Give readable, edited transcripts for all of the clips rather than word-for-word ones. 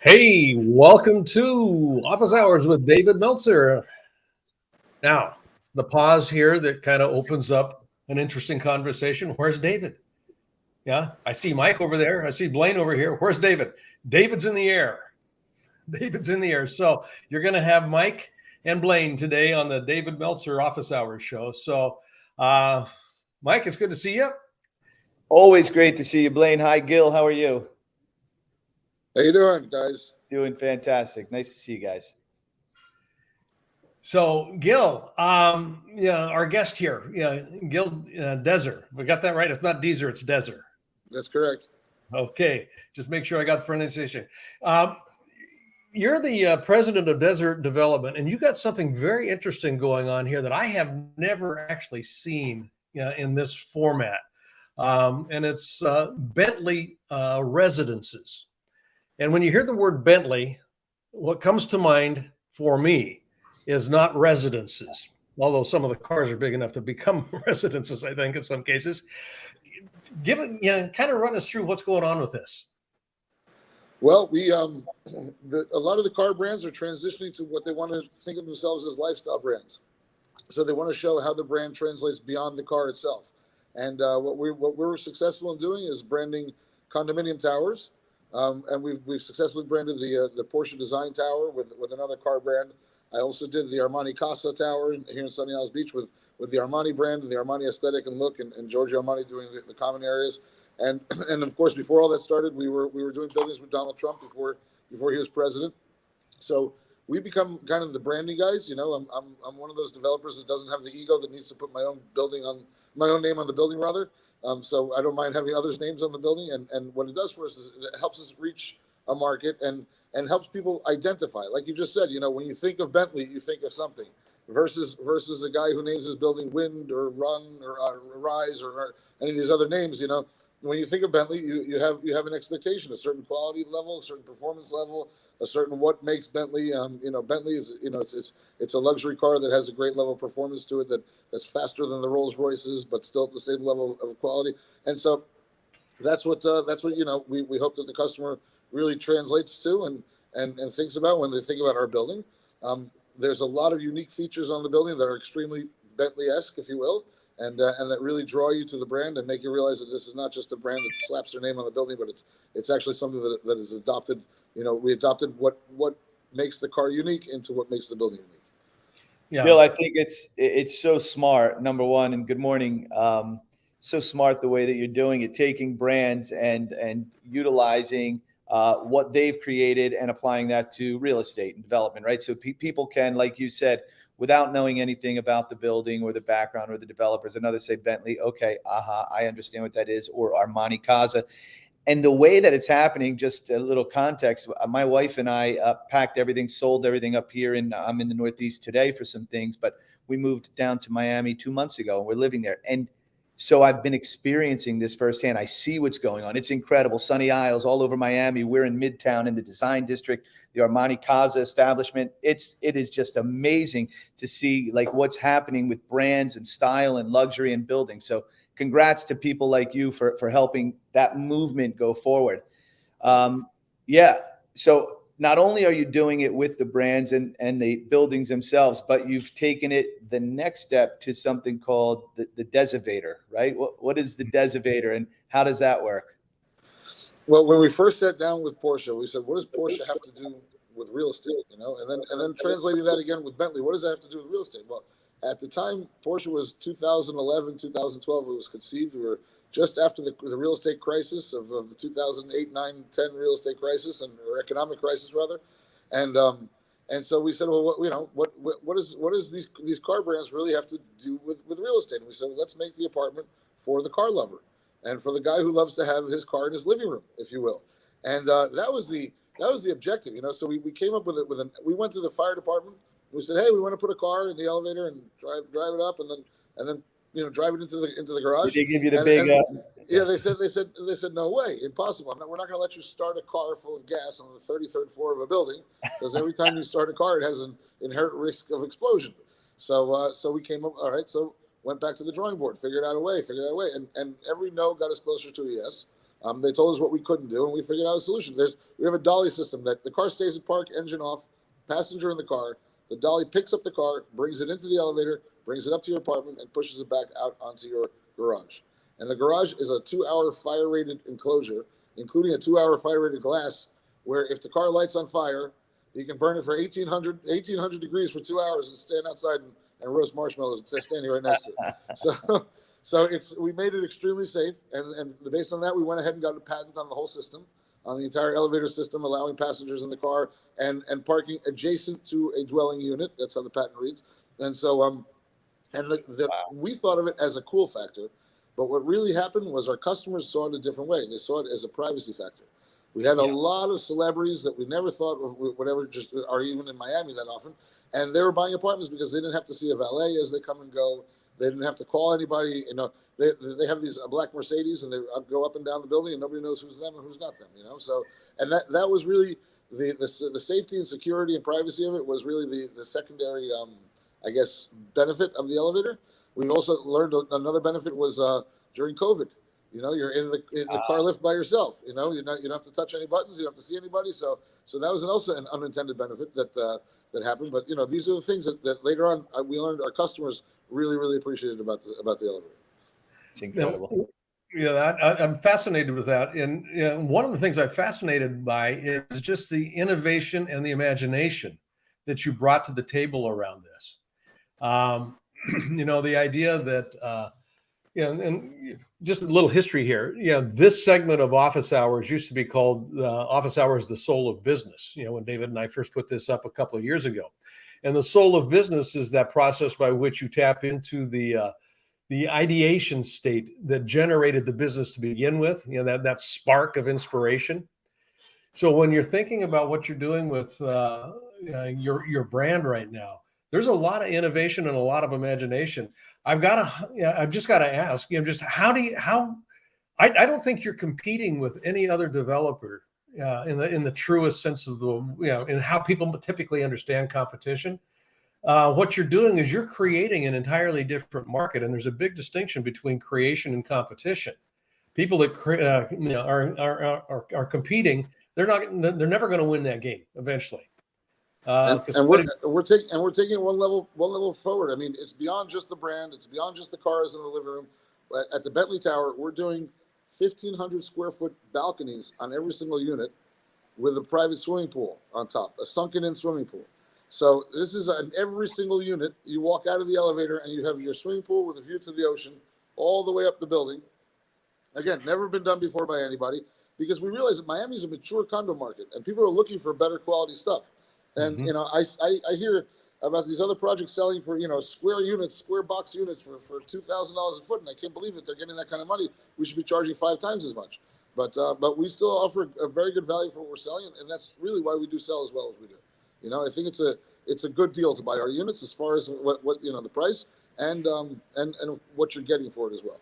Hey, welcome to Office Hours with David Meltzer. Now, the pause here that kind of opens up an interesting conversation. Where's David? Yeah, I see Mike over there. I see Blaine over here. Where's David? David's in the air. David's in the air. So you're going to have Mike and Blaine today on the David Meltzer Office Hours show. So, Mike, it's good to see you. Always great to see you, Blaine. Hi, Gil. How are you? How you doing, guys? Doing fantastic. Nice to see you guys. So, Gil, our guest here, Gil Deser. We got that right? It's not Deezer, it's Deser. That's correct. Okay, just make sure I got the pronunciation. You're the president of Desert Development, and you got something very interesting going on here that I have never actually seen in this format. And it's Bentley Residences. And when you hear the word Bentley, what comes to mind for me is not residences, although some of the cars are big enough to become residences, I think, in some cases. Kind of run us through what's going on with this. Well, we a lot of the car brands are transitioning to what they want to think of themselves as lifestyle brands. So they want to show how the brand translates beyond the car itself. And what we're successful in doing is branding condominium towers. And we've successfully branded the Porsche Design Tower with another car brand. I also did the Armani Casa Tower here in Sunny Isles Beach with the Armani brand and the Armani aesthetic and look, and Giorgio Armani doing the common areas. And of course, before all that started, we were doing buildings with Donald Trump before he was president. So we become kind of the branding guys. You know, I'm one of those developers that doesn't have the ego that needs to put my own name on the building rather. So I don't mind having others' names on the building. And what it does for us is it helps us reach a market and helps people identify. Like you just said, when you think of Bentley, you think of something versus a guy who names his building Wind or Run or Rise or any of these other names. When you think of Bentley, you have an expectation, a certain quality level, a certain performance level, a certain what makes Bentley. Bentley is it's a luxury car that has a great level of performance to it that's faster than the Rolls Royces, but still at the same level of quality. And so that's what we hope that the customer really translates to and thinks about when they think about our building. There's a lot of unique features on the building that are extremely Bentley-esque, if you will. And that really draw you to the brand and make you realize that this is not just a brand that slaps their name on the building, but it's actually something that is adopted. We adopted what makes the car unique into what makes the building unique. Yeah. Bill, I think it's so smart, number one, and good morning. So smart the way that you're doing it, taking brands and utilizing what they've created and applying that to real estate and development, right? So people can, like you said, without knowing anything about the building or the background or the developers, another say Bentley, okay, I understand what that is, or Armani Casa. And the way that it's happening, just a little context, my wife and I packed everything, sold everything up here, and I'm in the Northeast today for some things, but we moved down to Miami 2 months ago, and we're living there. And so I've been experiencing this firsthand. I see what's going on. It's incredible. Sunny Isles all over Miami. We're in Midtown in the design district, the Armani Casa establishment. It is just amazing to see like what's happening with brands and style and luxury and building. So congrats to people like you for helping that movement go forward. So not only are you doing it with the brands and the buildings themselves, but you've taken it the next step to something called the Desivator, right? What is the Desivator and how does that work? Well, when we first sat down with Porsche, we said, what does Porsche have to do with real estate? And then translating that again with Bentley, what does that have to do with real estate? Well, at the time, Porsche was 2011, 2012, it was conceived. We were just after the real estate crisis of the 2008, 9, 10 real estate crisis or economic crisis rather. And so we said, well, what does these car brands really have to do with real estate? And we said, well, let's make the apartment for the car lover and for the guy who loves to have his car in his living room, if you will. And that was the objective, So we came up with it we went to the fire department. We said, hey, we want to put a car in the elevator and drive it up and then drive it into the garage. Did they give you the yeah, they said no way, impossible. We're not going to let you start a car full of gas on the 33rd floor of a building because every time you start a car, it has an inherent risk of explosion. So we came up. All right, so went back to the drawing board, figured out a way, and every no got us closer to a yes. They told us what we couldn't do, and we figured out a solution. We have a dolly system that the car stays in park, engine off, passenger in the car. The dolly picks up the car, brings it into the elevator, brings it up to your apartment, and pushes it back out onto your garage. And the garage is a 2-hour fire-rated enclosure, including a 2-hour fire-rated glass, where if the car lights on fire, you can burn it for 1,800 degrees for 2 hours and stand outside and roast marshmallows standing right next to it. So we made it extremely safe, and based on that, we went ahead and got a patent on the whole system, on the entire elevator system, allowing passengers in the car and parking adjacent to a dwelling unit. That's how the patent reads. And so, wow. We thought of it as a cool factor, but what really happened was our customers saw it a different way. They saw it as a privacy factor. We had a lot of celebrities that we never thought would ever just are even in Miami that often, and they were buying apartments because they didn't have to see a valet as they come and go. They didn't have to call anybody. They have these black Mercedes, and they go up and down the building, and nobody knows who's them and who's not them. So, and that was really the safety and security and privacy of it was really the secondary, I guess, benefit of the elevator. We also learned another benefit was during COVID. You're in the car lift by yourself. You don't have to touch any buttons. You don't have to see anybody. So that was also an unintended benefit that happened. But these are the things that later on we learned our customers really, really appreciated about the elevator. It's incredible. I'm fascinated with that. And one of the things I'm fascinated by is just the innovation and the imagination that you brought to the table around this. The idea that, and just a little history here. This segment of office hours used to be called office hours, the soul of business. When David and I first put this up a couple of years ago, and the soul of business is that process by which you tap into the ideation state that generated the business to begin with. That spark of inspiration. So when you're thinking about what you're doing with your brand right now, there's a lot of innovation and a lot of imagination. I've just got to ask, I don't think you're competing with any other developer in the truest sense of in how people typically understand competition. What you're doing is you're creating an entirely different market, and there's a big distinction between creation and competition. People that are competing, they're never going to win that game eventually. And we're taking it one level forward. I mean, it's beyond just the brand. It's beyond just the cars in the living room. At the Bentley Tower, we're doing 1,500 square foot balconies on every single unit with a private swimming pool on top, a sunken-in swimming pool. So this is in every single unit. You walk out of the elevator and you have your swimming pool with a view to the ocean all the way up the building. Again, never been done before by anybody, because we realize that Miami is a mature condo market and people are looking for better quality stuff. And, I hear about these other projects selling for, square box units for $2,000 a foot. And I can't believe that they're getting that kind of money. We should be charging 5 times as much. But we still offer a very good value for what we're selling. And that's really why we do sell as well as we do. I think it's a good deal to buy our units as far as what the price and what you're getting for it as well.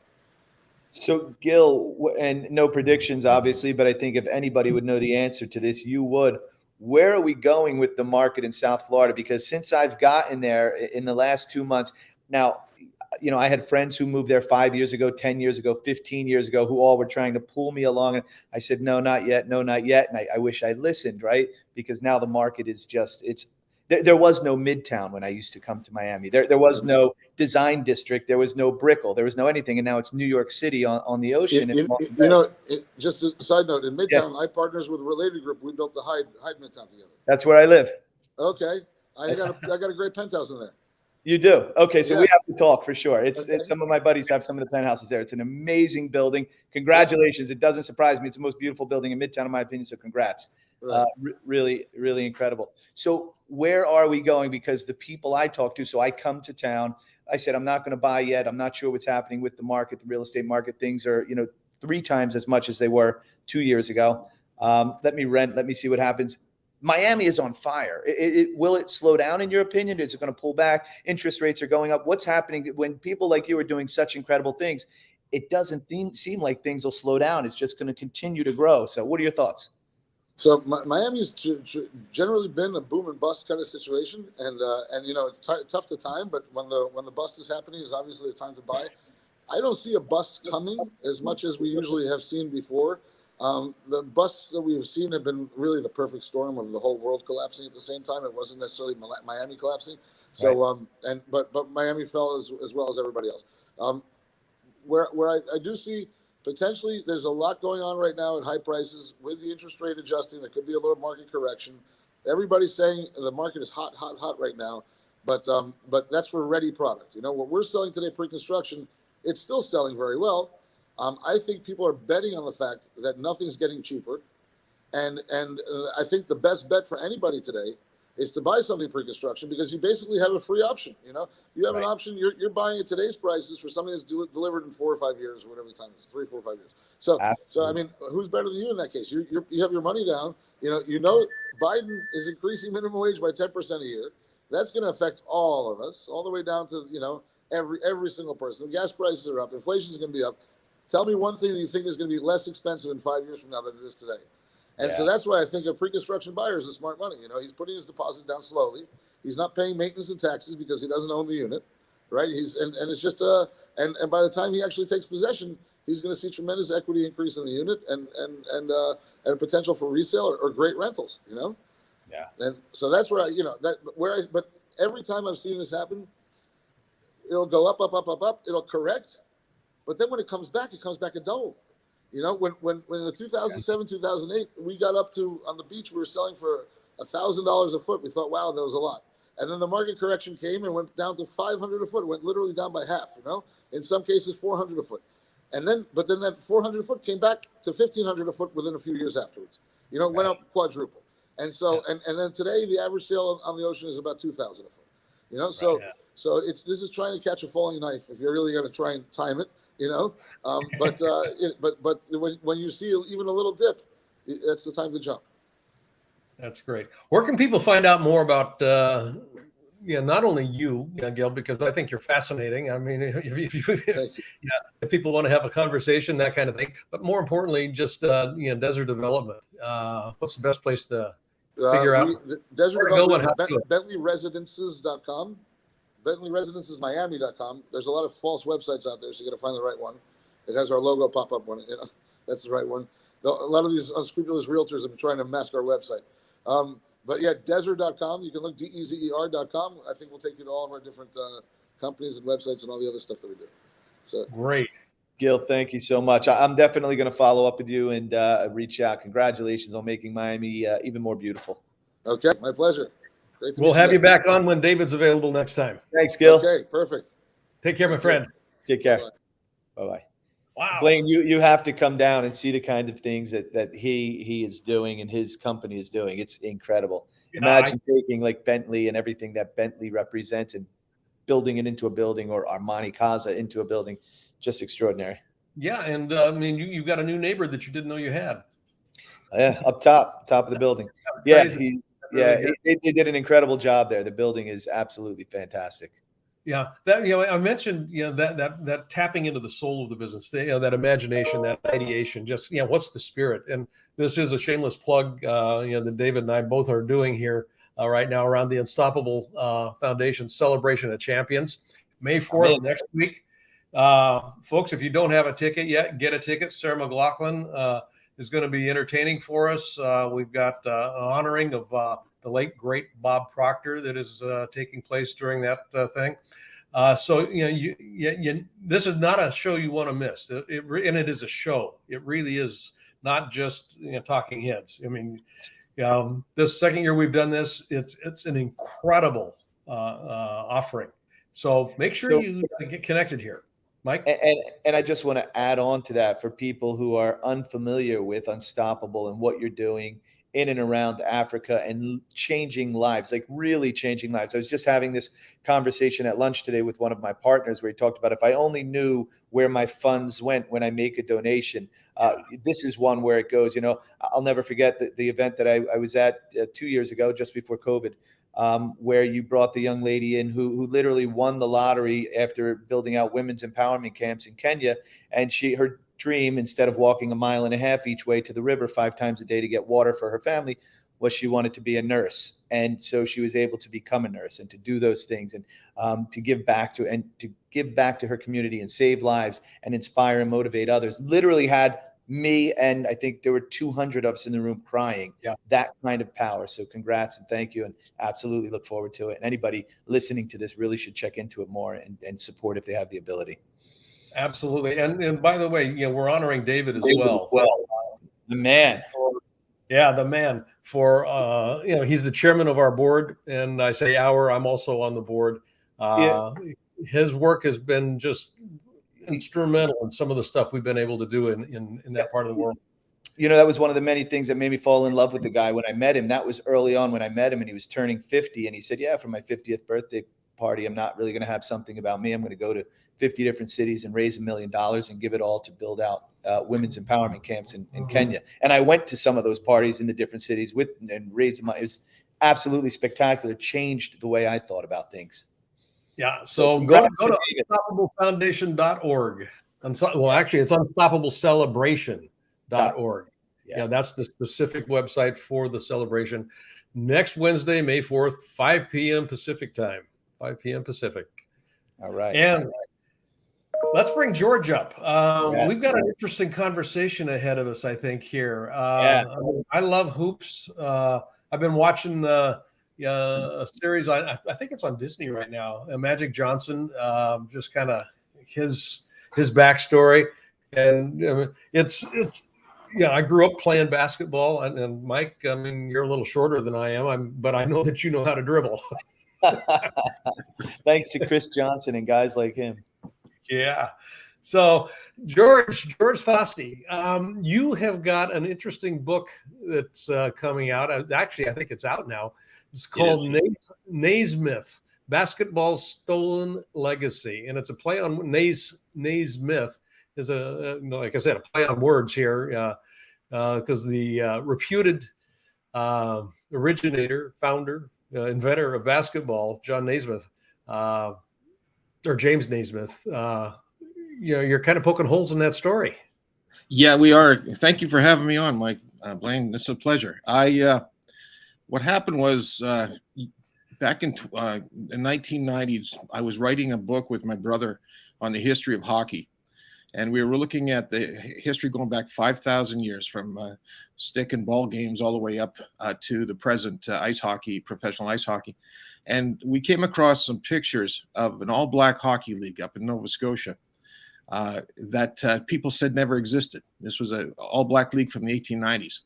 So Gil, and no predictions, obviously, but I think if anybody would know the answer to this, you would. Where are we going with the market in South Florida? Because since I've gotten there in the last 2 months, now, I had friends who moved there 5 years ago, 10 years ago, 15 years ago, who all were trying to pull me along. And I said, no, not yet. No, not yet. And I wish I listened, right? Because now the market is there was no Midtown when I used to come to Miami. There was no design district. There was no Brickell. There was no anything. And now it's New York City on the ocean. Just a side note, in Midtown, I partners with a related group. We built the Hyde Midtown together. That's where I live. Okay. I got a great penthouse in there. You do? Okay, so we have to talk for sure. It's some of my buddies have some of the penthouses there. It's an amazing building. Congratulations. It doesn't surprise me. It's the most beautiful building in Midtown, in my opinion, so congrats. Right. Really, really incredible. So where are we going? Because the people I talk to, so I come to town, I said, I'm not going to buy yet. I'm not sure what's happening with the market, the real estate market. Things are, 3 times as much as they were 2 years ago. Let me rent. Let me see what happens. Miami is on fire. Will it slow down in your opinion? Is it going to pull back? Interest rates are going up. What's happening when people like you are doing such incredible things? It doesn't seem like things will slow down. It's just going to continue to grow. So what are your thoughts? So Miami's generally been a boom and bust kind of situation, and tough to time. But when the bust is happening, is obviously the time to buy. I don't see a bust coming as much as we usually have seen before. The busts that we have seen have been really the perfect storm of the whole world collapsing at the same time. It wasn't necessarily Miami collapsing. So, Right. But Miami fell as well as everybody else. Where I do see potentially there's a lot going on right now at high prices with the interest rate adjusting. There could be a little market correction. Everybody's saying the market is hot, hot, hot right now, but that's for ready product. You know what we're selling today, pre-construction, it's still selling very well. I think people are betting on the fact that nothing's getting cheaper, and I think the best bet for anybody today is to buy something pre-construction because you basically have a free option. You know, you have an option. You're buying at today's prices for something that's delivered in 4 or 5 years or whatever the time it is, 3, 4, 5 years. So I mean, who's better than you in that case? You have your money down. You know, Biden is increasing minimum wage by 10% a year. That's going to affect all of us, all the way down to every single person. The gas prices are up. Inflation is going to be up. Tell me one thing that you think is going to be less expensive in 5 years from now than it is today. And so that's why I think a pre-construction buyer is a smart money. You know, he's putting his deposit down slowly. He's not paying maintenance and taxes because he doesn't own the unit, right? And it's just and by the time he actually takes possession, he's going to see tremendous equity increase in the unit and a potential for resale or great rentals. You know, and so that's where but every time I've seen this happen, it'll go up, up, up, up, up. It'll correct, but then when it comes back a double. You know, when in the 2007, 2008, we got up to on the beach, we were selling for $1,000 a foot. We thought, wow, that was a lot. And then the market correction came and went down to 500 a foot. It went literally down by half. You know, in some cases 400 a foot. But then that 400 a foot came back to 1,500 a foot within a few years afterwards. You know, it went up quadruple. And so and then today the average sale on the ocean is about 2,000 a foot. You know, so this is trying to catch a falling knife if you're really going to try and time it. You know, but when you see even a little dip, that's the time to jump. That's great. Where can people find out more about not only you, Gil, because I think you're fascinating. I mean, if people want to have a conversation, that kind of thing, but more importantly, just desert development. What's the best place to figure out? Desert development. BentleyResidences.com. BentleyResidencesMiami.com. There's a lot of false websites out there, so you got to find the right one. It has our logo pop up when that's the right one. A lot of these unscrupulous realtors have been trying to mask our website. But yeah, desert.com. You can look DEZER.com. I think we'll take you to all of our different companies and websites and all the other stuff that we do. So great. Gil, thank you so much. I'm definitely going to follow up with you and reach out. Congratulations on making Miami even more beautiful. Okay, my pleasure. We'll have you back on when David's available next time. Thanks, Gil. Okay, perfect. Take care, my friend. Take care. Bye-bye. Wow. Blaine, you have to come down and see the kind of things that he is doing and his company is doing. It's incredible. Imagine taking like Bentley and everything that Bentley represents and building it into a building, or Armani Casa into a building. Just extraordinary. Yeah, and I mean, you got a new neighbor that you didn't know you had. Yeah, up top of the building. Yeah, they did an incredible job there. The building is absolutely fantastic. Yeah, that I mentioned that tapping into the soul of the business, that imagination, that ideation, just what's the spirit? And this is a shameless plug, that David and I both are doing here right now around the Unstoppable Foundation Celebration of Champions, May 4th next week. Folks, if you don't have a ticket yet, get a ticket. Sarah McLaughlin is going to be entertaining for us. We've got an honoring of the late great Bob Proctor that is taking place during that thing. So this is not a show you want to miss. And it is a show. It really is not just talking heads. I mean, this second year we've done this. It's an incredible offering. So make sure you get connected here, Mike. And I just want to add on to that for people who are unfamiliar with Unstoppable and what you're doing in and around Africa and changing lives, like really changing lives. I was just having this conversation at lunch today with one of my partners where he talked about, if I only knew where my funds went when I make a donation, this is one where it goes. I'll never forget the event that I was at 2 years ago, just before COVID, where you brought the young lady in who literally won the lottery after building out women's empowerment camps in Kenya. And her dream, instead of walking 1.5 miles each way to the river 5 times a day to get water for her family, was she wanted to be a nurse. And so she was able to become a nurse and to do those things, and to give back to her community and save lives and inspire and motivate others. Literally had me, and I think there were 200 of us in the room crying. Yeah. That kind of power. So congrats and thank you, and absolutely look forward to it. And anybody listening to this really should check into it more and support if they have the ability. Absolutely. And by the way, we're honoring David as well. The man. Yeah, the man for, he's the chairman of our board, and I say I'm also on the board. His work has been just instrumental in some of the stuff we've been able to do in that part of the world. That was one of the many things that made me fall in love with the guy when I met him. That was early on when I met him, and he was turning 50, and he said, yeah, for my 50th birthday party, I'm not really going to have something about me. I'm going to go to 50 different cities and raise $1 million and give it all to build out women's empowerment camps in Kenya. And I went to some of those parties in the different cities and raised money. It was absolutely spectacular. Changed the way I thought about things. Yeah. So go to unstoppablefoundation.org. Well, actually, it's unstoppablecelebration.org. Yeah, that's the specific website for the celebration. Next Wednesday, May 4th, 5 p.m. Pacific time. 5 p.m. Pacific. All right. And let's bring George up. We've got an interesting conversation ahead of us, I think, here. I love hoops. I've been watching a series. I think it's on Disney right now. Magic Johnson, just kind of his backstory, and I grew up playing basketball, and Mike, I mean, you're a little shorter than I am, but I know that you know how to dribble. Thanks to Chris Johnson and guys like him. Yeah. So George Fosti, you have got an interesting book that's coming out. Actually, I think it's out now. It's called Naismith, Basketball's Stolen Legacy. And it's a play on Naismith is like I said, a play on words here, because the reputed originator, founder, inventor of basketball, John Naismith, or James Naismith, you're kind of poking holes in that story. Yeah, we are. Thank you for having me on, Mike. Blaine, this is a pleasure. What happened was back in the 1990s, I was writing a book with my brother on the history of hockey. And we were looking at the history going back 5,000 years, from stick and ball games all the way up to the present ice hockey, professional ice hockey. And we came across some pictures of an all-black hockey league up in Nova Scotia that people said never existed. This was an all-black league from the 1890s.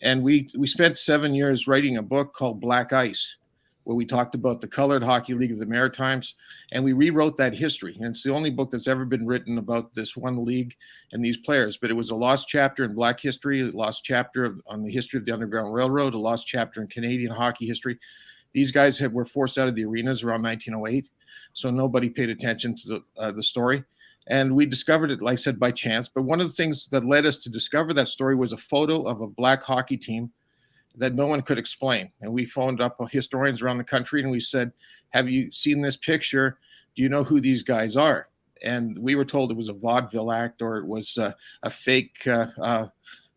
And we spent 7 years writing a book called Black Ice, where we talked about the Colored Hockey League of the Maritimes, and we rewrote that history. And it's the only book that's ever been written about this one league and these players. But it was a lost chapter in Black history, a lost chapter on the history of the Underground Railroad, a lost chapter in Canadian hockey history. These guys were forced out of the arenas around 1908, so nobody paid attention to the story. And we discovered it, like I said, by chance. But one of the things that led us to discover that story was a photo of a black hockey team that no one could explain. And we phoned up historians around the country and we said, have you seen this picture? Do you know who these guys are? And we were told it was a vaudeville act, or it was a fake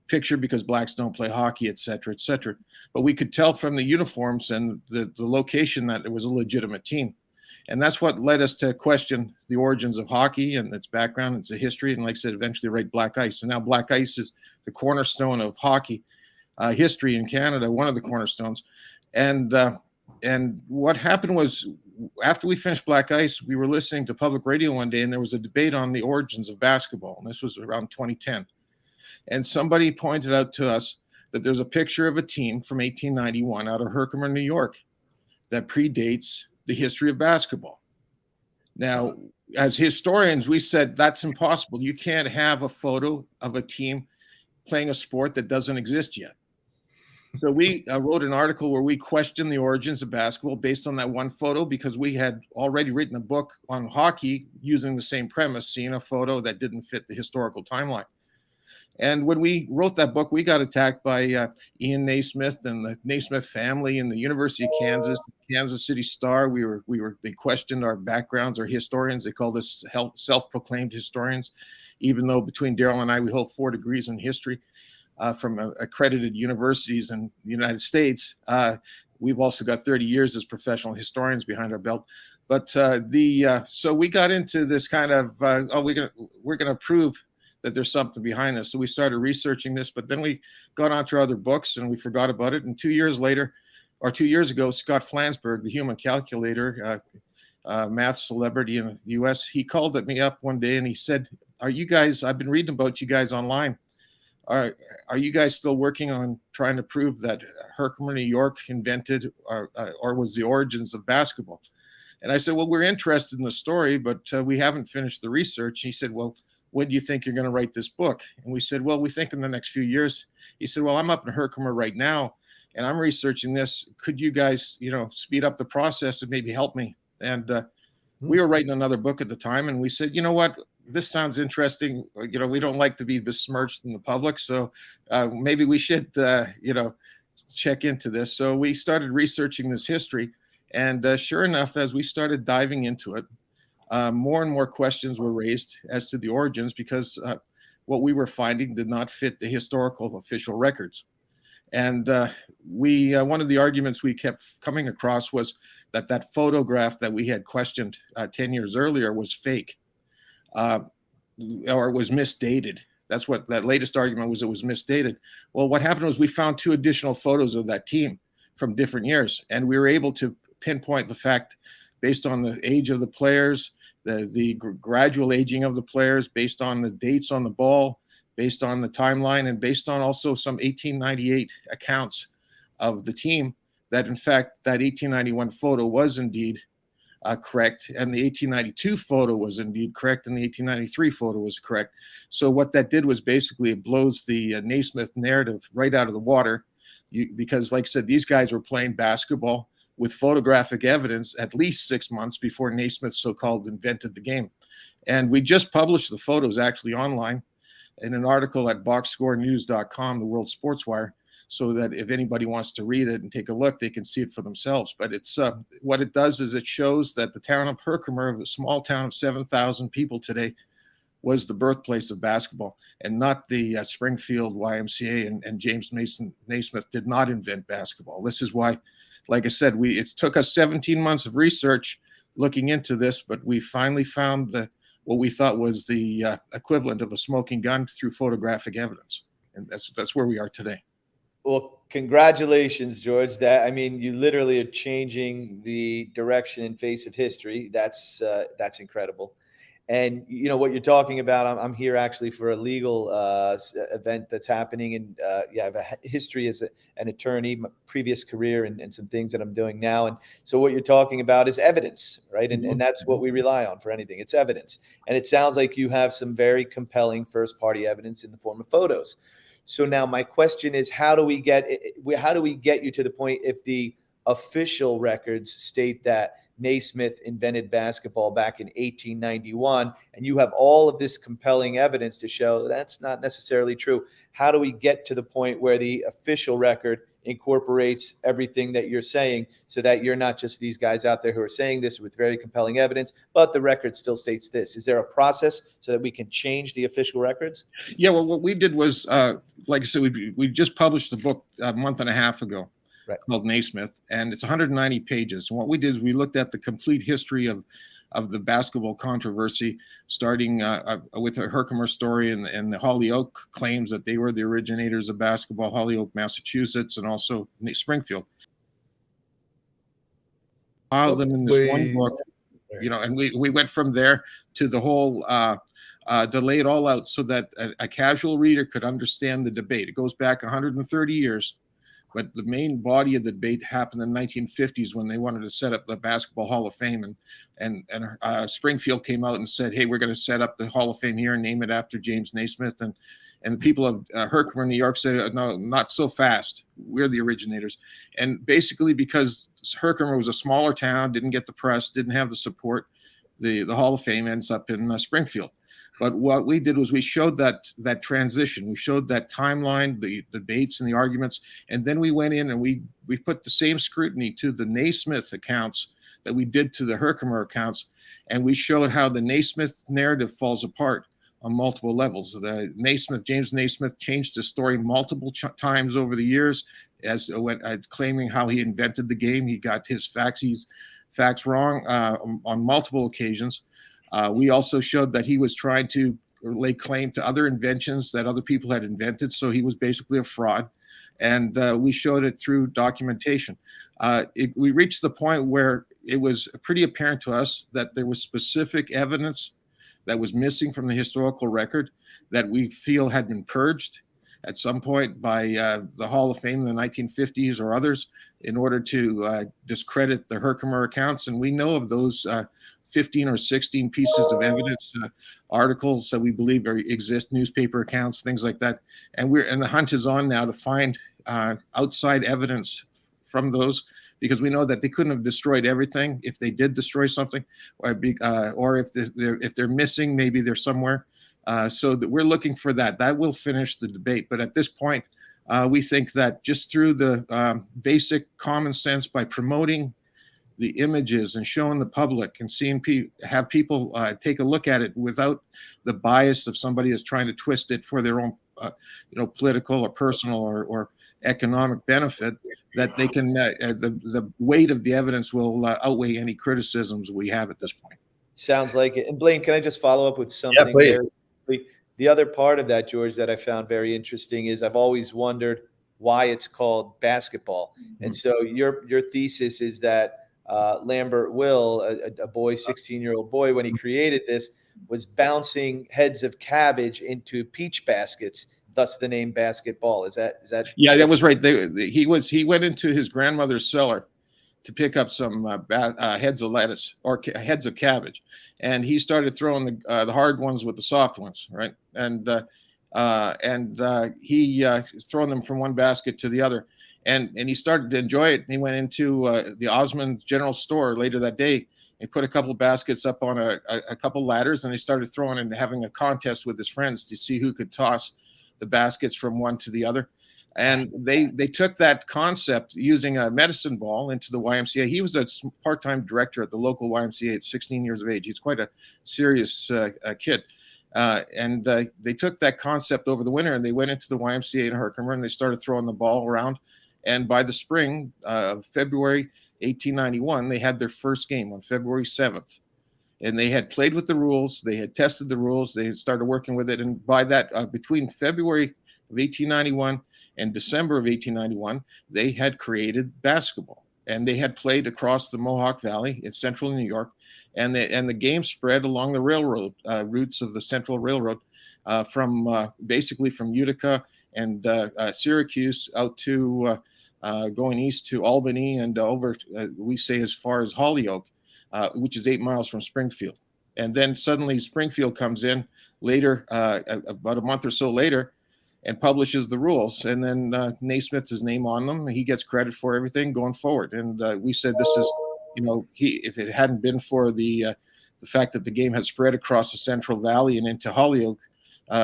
picture because blacks don't play hockey, et cetera, et cetera. But we could tell from the uniforms and the location that it was a legitimate team. And that's what led us to question the origins of hockey and its background, its history, and like I said, eventually write Black Ice. And now Black Ice is the cornerstone of hockey history in Canada, one of the cornerstones. And what happened was, after we finished Black Ice, we were listening to public radio one day, and there was a debate on the origins of basketball. And this was around 2010. And somebody pointed out to us that there's a picture of a team from 1891 out of Herkimer, New York, that predates the history of basketball. Now, as historians, we said that's impossible. You can't have a photo of a team playing a sport that doesn't exist yet. So we wrote an article where we questioned the origins of basketball based on that one photo, because we had already written a book on hockey using the same premise, seeing a photo that didn't fit the historical timeline. And when we wrote that book, we got attacked by Ian Naismith and the Naismith family and the University of Kansas, Kansas City Star. They questioned our backgrounds, our historians. They called us self-proclaimed historians, even though between Daryl and I, we hold 4 degrees in history. from accredited universities in the United States. We've also got 30 years as professional historians behind our belt. But so we got into this kind of, we're gonna prove that there's something behind this. So we started researching this, but then we got onto other books and we forgot about it. And 2 years later, or 2 years ago, Scott Flansburgh, the human calculator, math celebrity in the US, he called me up one day and he said, "Are you guys, I've been reading about you guys online. Are you guys still working on trying to prove that Herkimer, New York invented or was the origins of basketball?" And I said, "Well, we're interested in the story, but we haven't finished the research." And he said, "Well, when do you think you're going to write this book?" And we said, "Well, we think in the next few years." He said, "Well, I'm up in Herkimer right now and I'm researching this. Could you guys, speed up the process and maybe help me?" And we were writing another book at the time, and we said, "You know what? This sounds interesting. We don't like to be besmirched in the public, so maybe we should, check into this." So we started researching this history, and sure enough, as we started diving into it, more and more questions were raised as to the origins, because what we were finding did not fit the historical official records. And one of the arguments we kept coming across was that photograph that we had questioned 10 years earlier was fake, or it was misdated. That's what that latest argument was. It was misdated. Well, what happened was we found 2 additional photos of that team from different years, and we were able to pinpoint the fact, based on the age of the players, the gradual aging of the players, based on the dates on the ball, based on the timeline, and based on also some 1898 accounts of the team, that in fact that 1891 photo was indeed correct, and the 1892 photo was indeed correct, and the 1893 photo was correct. So what that did was basically it blows the Naismith narrative right out of the water, because like I said, these guys were playing basketball with photographic evidence at least 6 months before Naismith so-called invented the game. And we just published the photos actually online in an article at boxscorenews.com, the World Sports Wire, so that if anybody wants to read it and take a look, they can see it for themselves. But it's what it does is it shows that the town of Herkimer, a small town of 7,000 people today, was the birthplace of basketball, and not the Springfield YMCA. And James Naismith did not invent basketball. This is why, like I said, it took us 17 months of research looking into this, but we finally found what we thought was the equivalent of a smoking gun through photographic evidence. And that's where we are today. Well, congratulations, George. You literally are changing the direction and face of history. That's incredible. And what you're talking about, I'm here actually for a legal event that's happening, and I have a history as an attorney, my previous career, and some things that I'm doing now. And so what you're talking about is evidence, right? And that's what we rely on for anything. It's evidence. And it sounds like you have some very compelling first-party evidence in the form of photos. So now my question is, how do we get you to the point, if the official records state that Naismith invented basketball back in 1891, and you have all of this compelling evidence to show that's not necessarily true? How do we get to the point where the official record incorporates everything that you're saying, so that you're not just these guys out there who are saying this with very compelling evidence, but the record still states this? Is there a process so that we can change the official records? Yeah, well, what we did was, like I said, we just published a book a month and a half ago, right, called Naismith, and it's 190 pages. And what we did is we looked at the complete history of the basketball controversy, starting with the Herkimer story and the Holyoke claims that they were the originators of basketball, Holyoke, Massachusetts, and also Springfield. Filed them in this one book, and we went from there to the whole, to lay it all out so that a casual reader could understand the debate. It goes back 130 years. But the main body of the debate happened in the 1950s when they wanted to set up the Basketball Hall of Fame, and Springfield came out and said, "Hey, we're going to set up the Hall of Fame here and name it after James Naismith." And the people of Herkimer, New York said, "No, not so fast. We're the originators." And basically, because Herkimer was a smaller town, didn't get the press, didn't have the support, the Hall of Fame ends up in Springfield. But what we did was we showed that transition. We showed that timeline, the debates and the arguments. And then we went in and we put the same scrutiny to the Naismith accounts that we did to the Herkimer accounts. And we showed how the Naismith narrative falls apart on multiple levels. The Naismith, James Naismith, changed the story multiple times over the years, as claiming how he invented the game. He got his facts wrong on multiple occasions. We also showed that he was trying to lay claim to other inventions that other people had invented, so he was basically a fraud. And we showed it through documentation. We reached the point where it was pretty apparent to us that there was specific evidence that was missing from the historical record that we feel had been purged at some point by the Hall of Fame in the 1950s or others in order to discredit the Herkimer accounts. And we know of those 15 or 16 pieces of evidence, articles that we believe exist, newspaper accounts, things like that. And the hunt is on now to find outside evidence from those, because we know that they couldn't have destroyed everything if they did destroy something, or if they're missing, maybe they're somewhere. So that we're looking for that. That will finish the debate. But at this point, we think that just through the basic common sense, by promoting the images and showing the public and seeing have people take a look at it without the bias of somebody that's trying to twist it for their own, political or personal or economic benefit, that they can the weight of the evidence will outweigh any criticisms we have at this point. Sounds like it. And Blaine, can I just follow up with something? Yeah, please. The other part of that, George, that I found very interesting is I've always wondered why it's called basketball. Mm-hmm. And so your thesis is that Lambert Will, a boy, 16-year-old boy, when he created this, was bouncing heads of cabbage into peach baskets, thus the name basketball. Is that? Yeah, that was right. He went into his grandmother's cellar to pick up some heads of lettuce or heads of cabbage, and he started throwing the hard ones with the soft ones, right? And he throwing them from one basket to the other, and he started to enjoy it. He went into the Osmond General Store later that day and put a couple of baskets up on a couple ladders, and he started throwing and having a contest with his friends to see who could toss the baskets from one to the other. And they took that concept using a medicine ball into the YMCA. He was a part-time director at the local YMCA at 16 years of age. He's quite a serious kid. And they took that concept over the winter, and they went into the YMCA in Herkimer, and they started throwing the ball around. And by the spring of February 1891, they had their first game on February 7th. And they had played with the rules. They had tested the rules. They had started working with it. And by that, between February of 1891 and December of 1891, they had created basketball. And they had played across the Mohawk Valley in central New York. And the game spread along the railroad routes of the Central Railroad, basically from Utica and Syracuse out to going east to Albany and over, we say, as far as Holyoke, which is 8 miles from Springfield. And then suddenly Springfield comes in later, about a month or so later, and publishes the rules. And then Naismith's his name on them. He gets credit for everything going forward. And we said this is, if it hadn't been for the fact that the game had spread across the Central Valley and into Holyoke,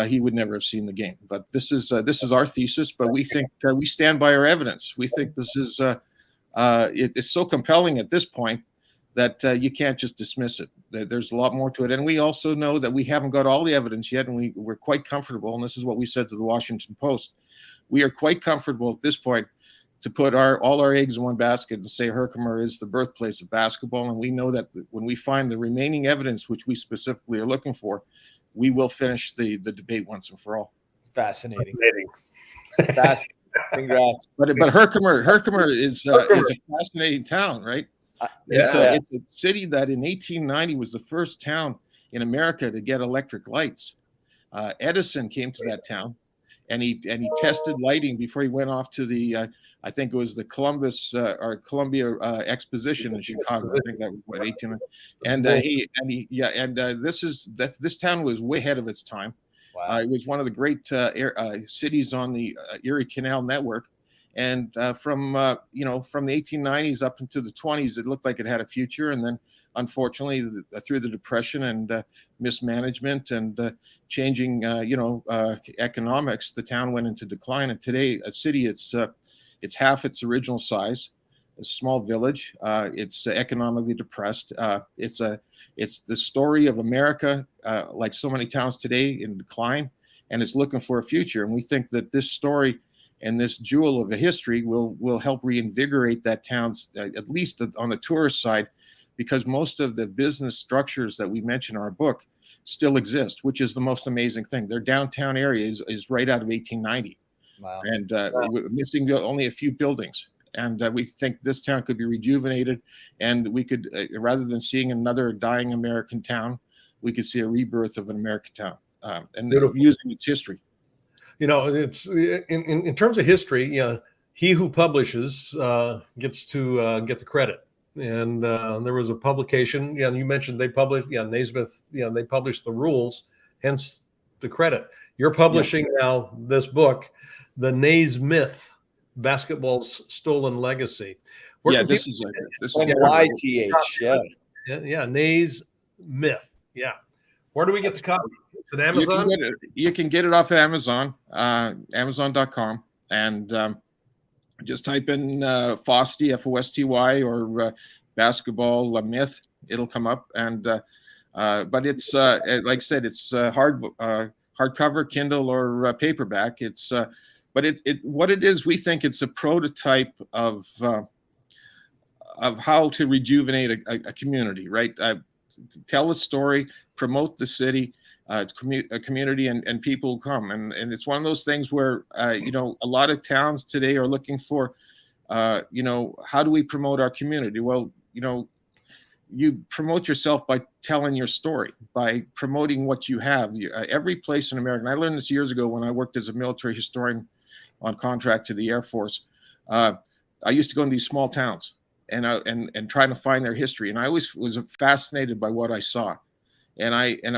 he would never have seen the game. But this is our thesis. But we think we stand by our evidence. We think this is it's so compelling at this point that you can't just dismiss it. There's a lot more to it. And we also know that we haven't got all the evidence yet, and we're quite comfortable, and this is what we said to the Washington Post, we are quite comfortable at this point to put all our eggs in one basket and say Herkimer is the birthplace of basketball. And we know that when we find the remaining evidence, which we specifically are looking for, we will finish the debate once and for all. Fascinating. Congrats. But Herkimer is a fascinating town, right? It's a city that in 1890 was the first town in America to get electric lights. Edison came to that town, and he tested lighting before he went off to the I think it was the Columbia Exposition in Chicago. I think that was what 18. And this town was way ahead of its time. Wow. It was one of the great cities on the Erie Canal network. And from the 1890s up into the 20s, it looked like it had a future. And then, unfortunately, through the Depression and mismanagement and changing, economics, the town went into decline. And today, a city, it's half its original size, a small village. It's economically depressed. It's It's the story of America, like so many towns today, in decline, and it's looking for a future. And we think that this story and this jewel of a history will help reinvigorate that town's, at least on the tourist side, because most of the business structures that we mention in our book still exist, which is the most amazing thing. Their downtown area is right out of 1890. Wow. And we're missing only a few buildings. And we think this town could be rejuvenated, and we could, rather than seeing another dying American town, we could see a rebirth of an American town, and using its history. It's in terms of history. He who publishes gets to get the credit. And there was a publication. You mentioned they published. Naismith. They published the rules, hence the credit. You're publishing now this book, The Naismith: Basketball's Stolen Legacy. this is YTH. Yeah, Naismith. Yeah. Where do we get the copy? At Amazon? You can get it off of Amazon, Amazon.com, and just type in Fosty, F-O-S-T-Y, or basketball myth. It'll come up. And but it's like I said, it's hardcover, Kindle, or paperback. It's but what it is, we think it's a prototype of how to rejuvenate a community, right? Tell a story, promote the city, a community, and people come. And it's one of those things where, a lot of towns today are looking for, how do we promote our community? Well, you promote yourself by telling your story, by promoting what you have. Every place in America, and I learned this years ago when I worked as a military historian on contract to the Air Force. I used to go into these small towns and trying to find their history. And I always was fascinated by what I saw. And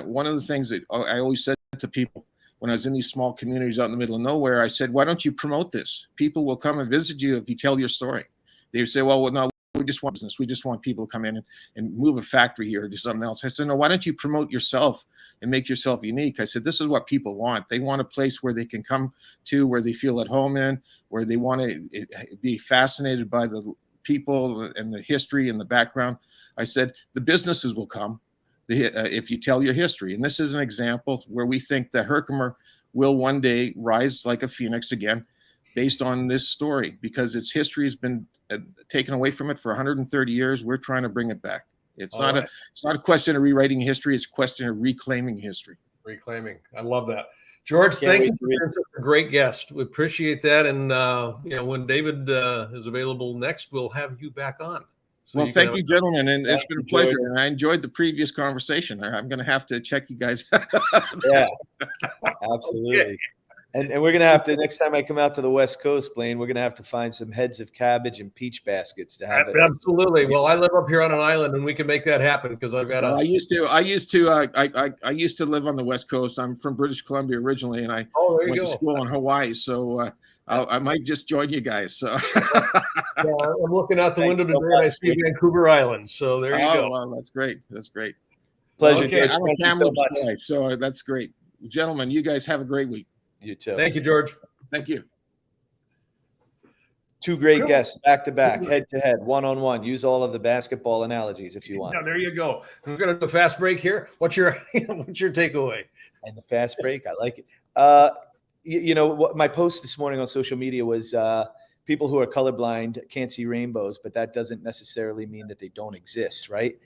one of the things that I always said to people when I was in these small communities out in the middle of nowhere, I said, why don't you promote this? People will come and visit you if you tell your story. They would say, well, no, we just want business. We just want people to come in and move a factory here or do something else. I said, no, why don't you promote yourself and make yourself unique? I said, this is what people want. They want a place where they can come to, where they feel at home in, where they want to be fascinated by the people and the history and the background. I said, the businesses will come if you tell your history. And this is an example where we think that Herkimer will one day rise like a phoenix again, based on this story, because its history has been taken away from it for 130 years. We're trying to bring it back. It's not a question of rewriting history. It's a question of reclaiming history. Reclaiming. I love that. George, thank you for being such a great guest. We appreciate that. And, when David is available next, we'll have you back on. So thank you, gentlemen. And it's been a pleasure. And I enjoyed the previous conversation. I'm going to have to check you guys out. Yeah, absolutely. Okay. And we're going to have to, next time I come out to the West Coast, Blaine, we're going to have to find some heads of cabbage and peach baskets to have. Absolutely. Well, I live up here on an island, and we can make that happen because I've got I used to live on the West Coast. I'm from British Columbia originally, and I went to school in Hawaii. So I might just join you guys. So I'm looking out the window today, and I see Vancouver Island. So there you go. Well, that's great. That's great. Pleasure. Okay, I'm a Kamloops boy, so that's great. Gentlemen, you guys have a great week. You too. Thank you, George. Thank you. Two great guests, back to back, head to head, one-on-one. Use all of the basketball analogies if you want. Yeah, there you go. We're going to do a fast break here. What's your takeaway? And the fast break, I like it. What my post this morning on social media was people who are colorblind can't see rainbows, but that doesn't necessarily mean that they don't exist, right?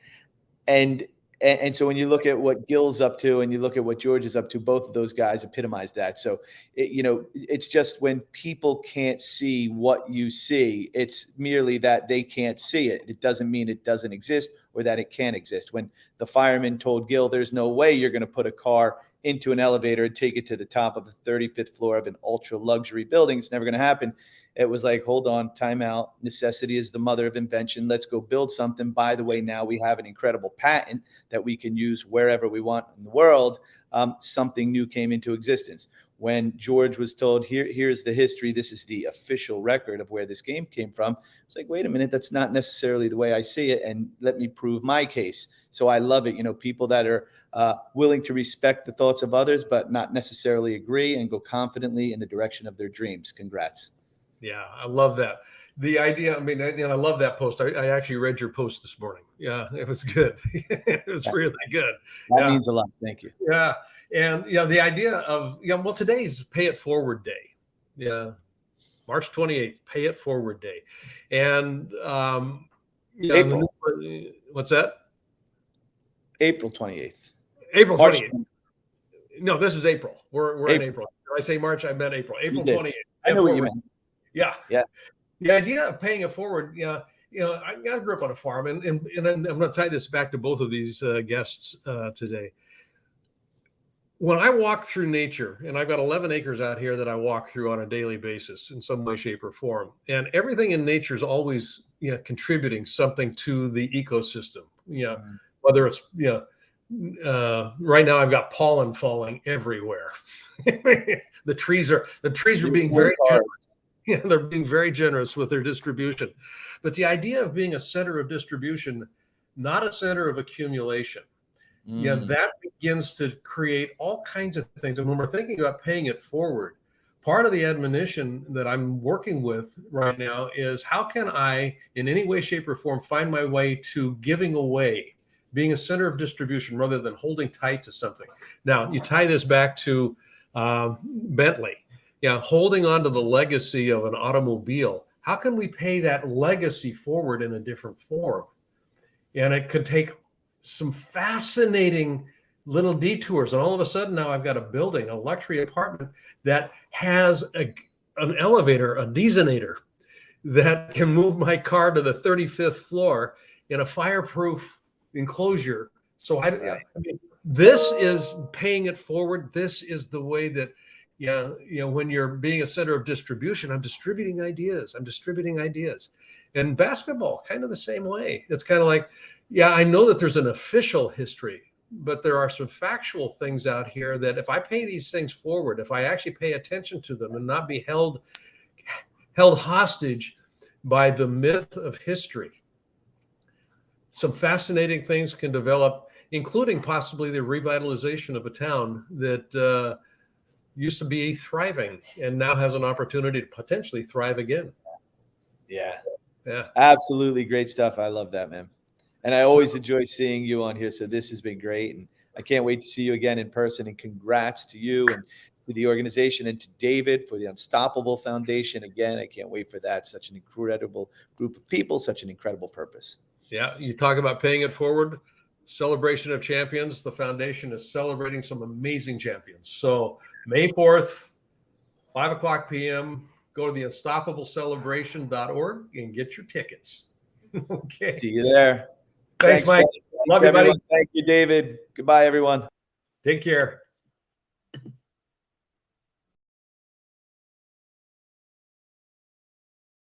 And so when you look at what Gil's up to and you look at what George is up to, both of those guys epitomize that. So, it's just when people can't see what you see, it's merely that they can't see it. It doesn't mean it doesn't exist or that it can't exist. When the fireman told Gil, there's no way you're going to put a car into an elevator and take it to the top of the 35th floor of an ultra luxury building, it's never going to happen. It was like, hold on, time out. Necessity is the mother of invention. Let's go build something. By the way, now we have an incredible patent that we can use wherever we want in the world. Something new came into existence. When George was told, here's the history, this is the official record of where this game came from, it's like, wait a minute, that's not necessarily the way I see it, and let me prove my case. So I love it. People that are willing to respect the thoughts of others, but not necessarily agree, and go confidently in the direction of their dreams. Congrats. Yeah, I love that. the idea, I mean, and I love that post. I actually read your post this morning. Yeah, it was good. It was That's- really good. That Yeah. means a lot. Thank you. Yeah. And, the idea of, well, today's Pay It Forward Day. Yeah. March 28th, Pay It Forward Day. And, April. What's that? April 28th. April March 28th. No, this is April. We're in April. Did I say March? I meant April. April 28th. I know what you meant. Yeah. Yeah. The idea of paying it forward, I grew up on a farm, and I'm going to tie this back to both of these guests today. When I walk through nature, and I've got 11 acres out here that I walk through on a daily basis in some way, shape, or form, and everything in nature is always, contributing something to the ecosystem. Whether it's, right now I've got pollen falling everywhere. The trees are being very generous. Yeah, they're being very generous with their distribution. But the idea of being a center of distribution, not a center of accumulation, that begins to create all kinds of things. And when we're thinking about paying it forward, part of the admonition that I'm working with right now is how can I, in any way, shape, or form, find my way to giving away, being a center of distribution rather than holding tight to something. Now, you tie this back to Bentley. Holding on to the legacy of an automobile. How can we pay that legacy forward in a different form? And it could take some fascinating little detours. And all of a sudden now I've got a building, a luxury apartment that has an elevator, a desonator that can move my car to the 35th floor in a fireproof enclosure. So I mean, this is paying it forward. This is the way that, when you're being a center of distribution, I'm distributing ideas. And basketball, kind of the same way. It's kind of like, I know that there's an official history, but there are some factual things out here that if I pay these things forward, if I actually pay attention to them and not be held hostage by the myth of history, some fascinating things can develop, including possibly the revitalization of a town that used to be thriving and now has an opportunity to potentially thrive again. Yeah. Yeah. Absolutely great stuff. I love that, man. And I always enjoy seeing you on here. So this has been great. And I can't wait to see you again in person. And congrats to you and to the organization and to David for the Unstoppable Foundation. Again, I can't wait for that. Such an incredible group of people, such an incredible purpose. Yeah. You talk about paying it forward. Celebration of Champions. The foundation is celebrating some amazing champions. So May 4th, 5:00 p.m., go to the unstoppablecelebration.org and get your tickets. Okay. See you there. Thanks, Mike. Love you, buddy. Thank you, David. Goodbye, everyone. Take care.